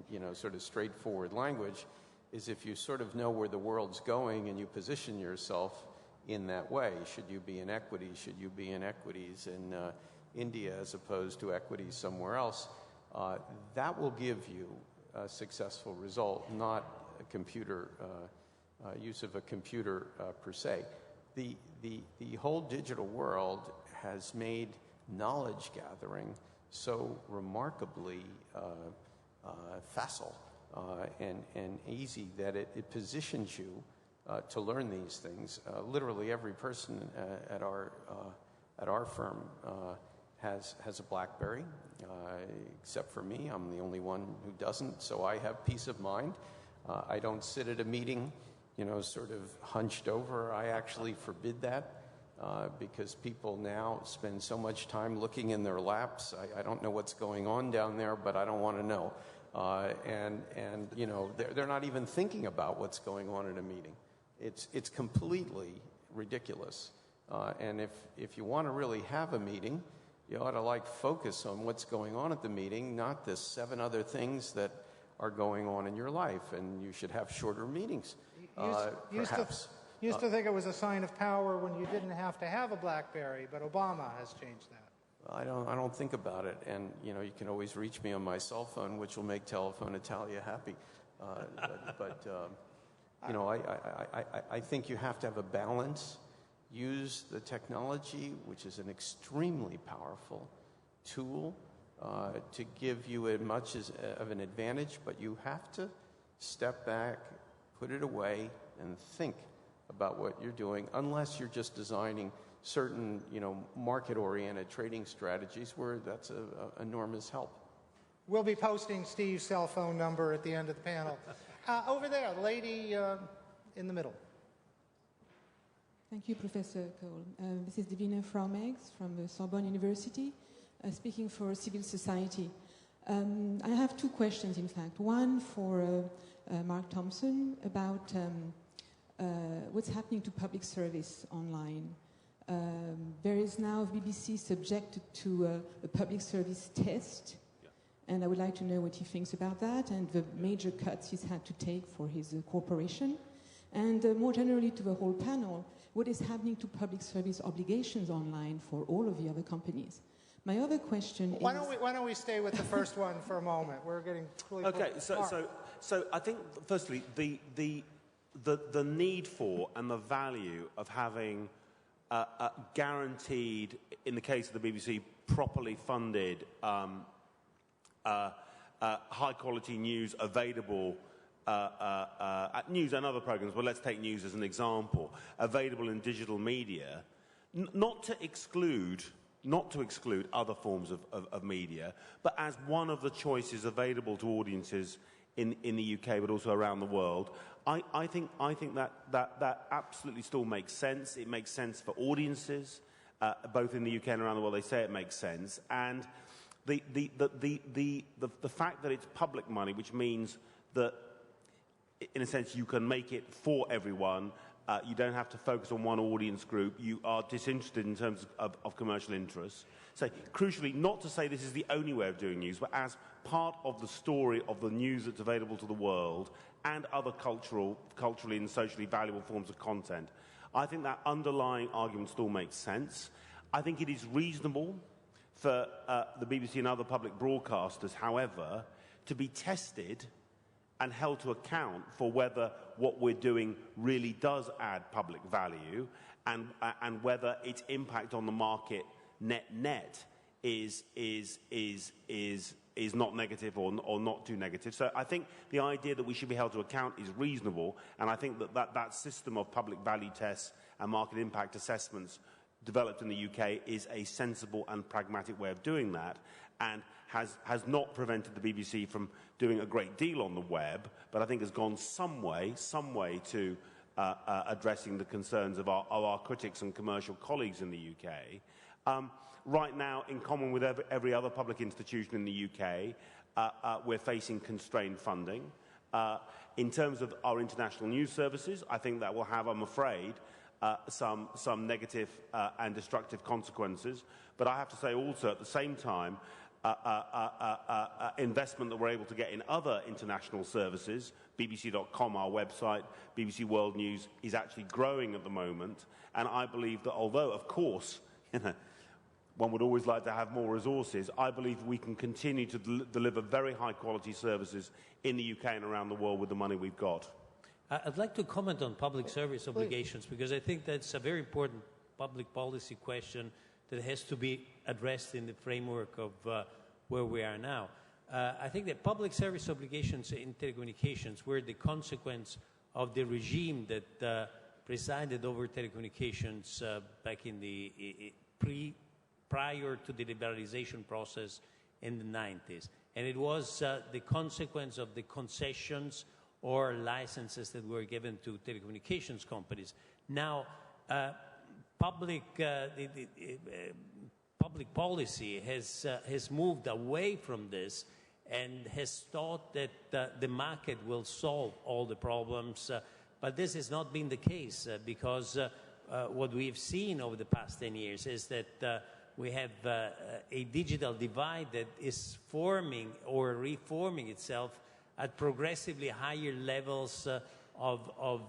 you know, sort of straightforward language is if you sort of know where the world's going and you position yourself in that way, should you be in equities, should you be in equities in India as opposed to equities somewhere else, that will give you a successful result, not a computer use of a computer per se. The whole digital world has made knowledge gathering so remarkably facile and easy that it positions you to learn these things. Literally every person at our firm has a BlackBerry, except for me. I'm the only one who doesn't, so I have peace of mind. I don't sit at a meeting, sort of hunched over. I actually forbid that because people now spend so much time looking in their laps. I don't know what's going on down there, but I don't want to know. They're not even thinking about what's going on in a meeting. It's completely ridiculous. And if you want to really have a meeting, you ought to focus on what's going on at the meeting, not the 7 other things that are going on in your life. And you should have shorter meetings, perhaps. Used to think it was a sign of power when you didn't have to have a BlackBerry, but Obama has changed that. I don't think about it, and you can always reach me on my cell phone, which will make Telephone Italia happy. I think you have to have a balance. Use the technology, which is an extremely powerful tool, to give you as much of an advantage, but you have to step back, put it away, and think about what you're doing, unless you're just designing certain, market-oriented trading strategies where that's an enormous help. We'll be posting Steve's cell phone number at the end of the panel. Over there, the lady in the middle. Thank you, Professor Cole. This is Divina Fraumegs from the Sorbonne University, speaking for civil society. I have 2 questions, in fact. One for Mark Thompson about what's happening to public service online. There is now BBC subjected to a public service test, and I would like to know what he thinks about that and the major cuts he's had to take for his corporation. And more generally to the whole panel, what is happening to public service obligations online for all of the other companies? My other question is... Why don't we stay with the first one for a moment? We're getting really... Okay, so I think, firstly, the need for and the value of having guaranteed, in the case of the BBC, properly funded high-quality news available, news and other programs, but let's take news as an example, available in digital media, not to exclude other forms of media, but as one of the choices available to audiences in the UK, but also around the world. I think that absolutely still makes sense. It makes sense for audiences, both in the UK and around the world. They say it makes sense, and the fact that it's public money, which means that, in a sense, you can make it for everyone. You don't have to focus on one audience group. You are disinterested in terms of commercial interests. So, crucially, not to say this is the only way of doing news, but as part of the story of the news that's available to the world and other culturally and socially valuable forms of content. I think that underlying argument still makes sense. I think it is reasonable for the BBC and other public broadcasters, however, to be tested and held to account for whether what we're doing really does add public value and whether its impact on the market net is not negative or not too negative. So I think the idea that we should be held to account is reasonable, and I think that system of public value tests and market impact assessments developed in the UK is a sensible and pragmatic way of doing that, and has not prevented the BBC from doing a great deal on the web, but I think has gone some way to addressing the concerns of our critics and commercial colleagues in the UK. Right now, in common with every other public institution in the UK, we're facing constrained funding. In terms of our international news services, I think that will have, I'm afraid, some negative and destructive consequences. But I have to say also, at the same time, investment that we're able to get in other international services, bbc.com, our website, BBC World News, is actually growing at the moment. And I believe that although, of course, one would always like to have more resources, I believe we can continue to deliver very high-quality services in the UK and around the world with the money we've got. I'd like to comment on public service obligations, because I think that's a very important public policy question that has to be addressed in the framework of where we are now. I think that public service obligations in telecommunications were the consequence of the regime that presided over telecommunications back in the prior to the liberalization process in the 90s. And it was the consequence of the concessions or licenses that were given to telecommunications companies. Now, public policy has moved away from this and has thought that the market will solve all the problems, but this has not been the case because what we've seen over the past 10 years is that we have a digital divide that is forming or reforming itself at progressively higher levels of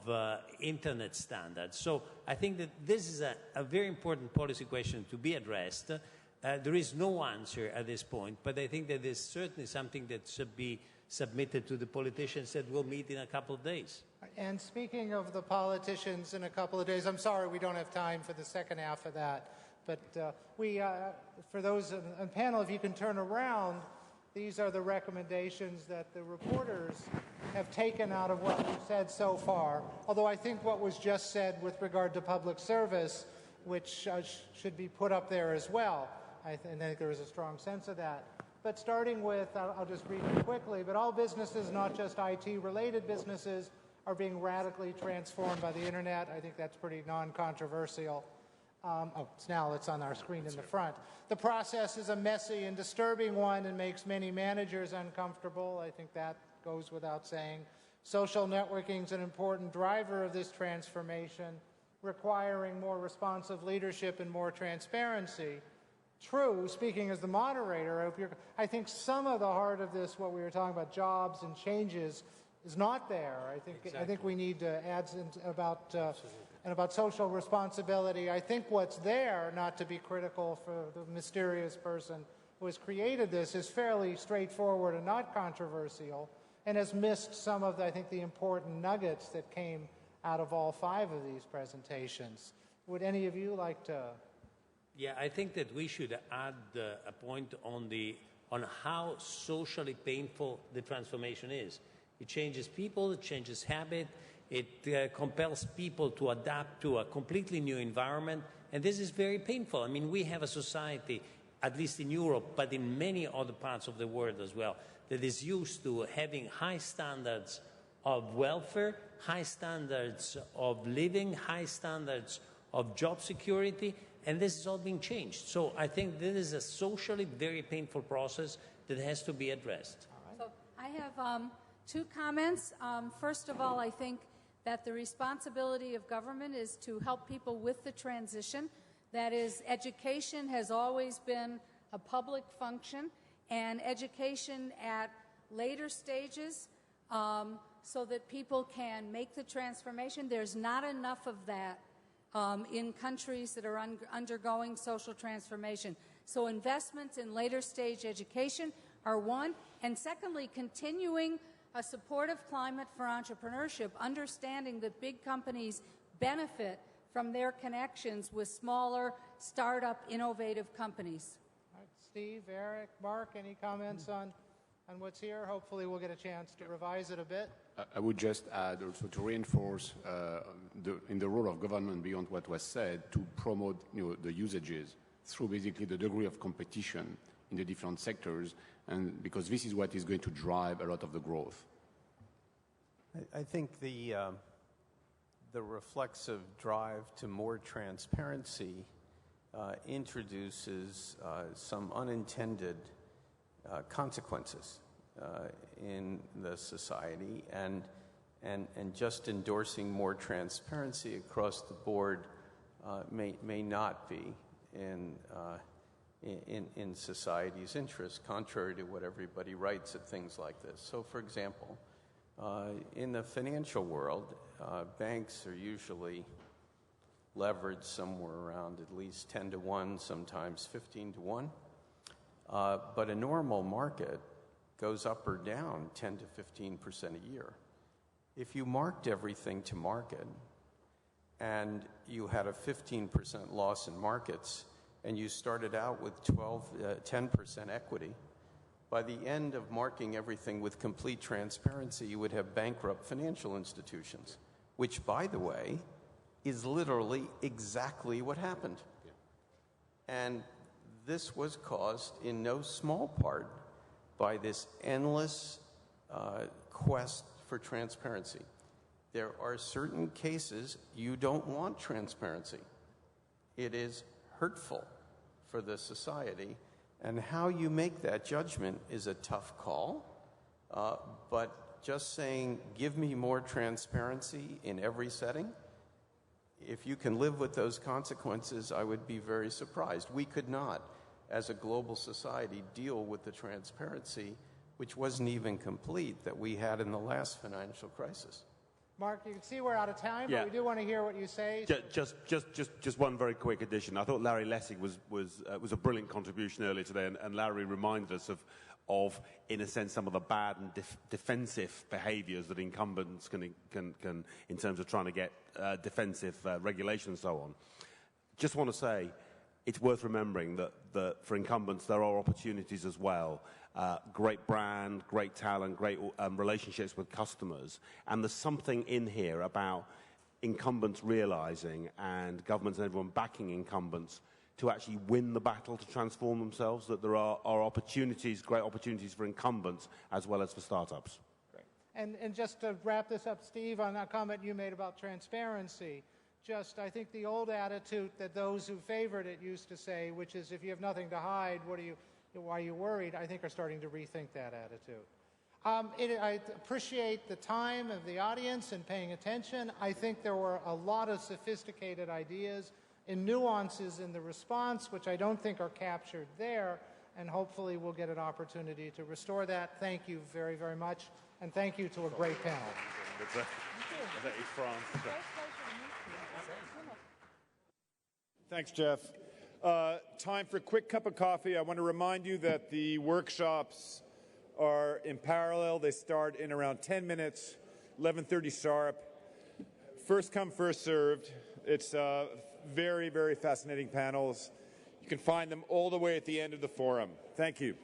internet standards. So I think that this is a very important policy question to be addressed. There is no answer at this point, but I think that is certainly something that should be submitted to the politicians that will meet in a couple of days. And speaking of the politicians in a couple of days, I'm sorry we don't have time for the second half of that, but for those on the panel, if you can turn around, these are the recommendations that the reporters have taken out of what we've said so far. Although I think what was just said with regard to public service, which should be put up there as well. I think there is a strong sense of that. But starting with, I'll just read it quickly, but all businesses, not just IT-related businesses, are being radically transformed by the internet. I think that's pretty non-controversial. It's on our screen in the front. The process is a messy and disturbing one and makes many managers uncomfortable. I think that goes without saying. Social networking is an important driver of this transformation, requiring more responsive leadership and more transparency. True, speaking as the moderator, I think some of the heart of this, what we were talking about, jobs and changes, is not there. I think we need to add about social responsibility. I think what's there, not to be critical for the mysterious person who has created this, is fairly straightforward and not controversial, and has missed some of, I think, the important nuggets that came out of all 5 of these presentations. Would any of you like to? Yeah, I think that we should add a point on how socially painful the transformation is. It changes people, it changes habit, it compels people to adapt to a completely new environment, and this is very painful. I mean, we have a society, at least in Europe, but in many other parts of the world as well, that is used to having high standards of welfare, high standards of living, high standards of job security, and this is all being changed. So I think this is a socially very painful process that has to be addressed. So I have 2 comments. First of all, I think that the responsibility of government is to help people with the transition. That is, education has always been a public function, and education at later stages so that people can make the transformation. There's not enough of that in countries that are undergoing social transformation. So investments in later stage education are one. And secondly, continuing a supportive climate for entrepreneurship, understanding that big companies benefit from their connections with smaller, startup, innovative companies. All right, Steve, Eric, Mark, any comments on what's here? Hopefully we'll get a chance to revise it a bit. I would just add also to reinforce in the role of government beyond what was said to promote the usages through basically the degree of competition in the different sectors, and because this is what is going to drive a lot of the growth. I think the reflexive drive to more transparency introduces some unintended consequences in the society, and just endorsing more transparency across the board may not be in society's interest, contrary to what everybody writes at things like this. So, for example, in the financial world, banks are usually leveraged somewhere around at least 10 to 1, sometimes 15 to 1. But a normal market goes up or down 10 to 15% a year. If you marked everything to market and you had a 15% loss in markets and you started out with 10% equity, By the end of marking everything with complete transparency, you would have bankrupt financial institutions, which, by the way, is literally exactly what happened. And this was caused in no small part by this endless quest for transparency. There are certain cases you don't want transparency. It is hurtful for the society, and how you make that judgment is a tough call, but just saying, give me more transparency in every setting, if you can live with those consequences, I would be very surprised. We could not, as a global society, deal with the transparency, which wasn't even complete, that we had in the last financial crisis. Mark, you can see we're out of time, Yeah. but we do want to hear what you say. Just one very quick addition. I thought Larry Lessig was a brilliant contribution earlier today, and Larry reminded us of, in a sense, some of the bad and defensive behaviours that incumbents can, in terms of trying to get defensive regulation and so on. Just want to say, it's worth remembering that for incumbents there are opportunities as well. Great brand, great talent, great relationships with customers, and there's something in here about incumbents realising, and governments and everyone backing incumbents to actually win the battle to transform themselves, that there are opportunities, great opportunities for incumbents as well as for startups. Great. And just to wrap this up, Steve, on that comment you made about transparency, I think the old attitude that those who favored it used to say, which is if you have nothing to hide, why are you worried, I think are starting to rethink that attitude. I appreciate the time of the audience and paying attention. I think there were a lot of sophisticated ideas and nuances in the response, which I don't think are captured there, and hopefully we'll get an opportunity to restore that. Thank you very, very much, and thank you to a great panel. Thanks, Jeff. Time for a quick cup of coffee. I want to remind you that the workshops are in parallel. They start in around 10 minutes, 11:30 sharp. First come, first served. It's very, very fascinating panels. You can find them all the way at the end of the forum. Thank you.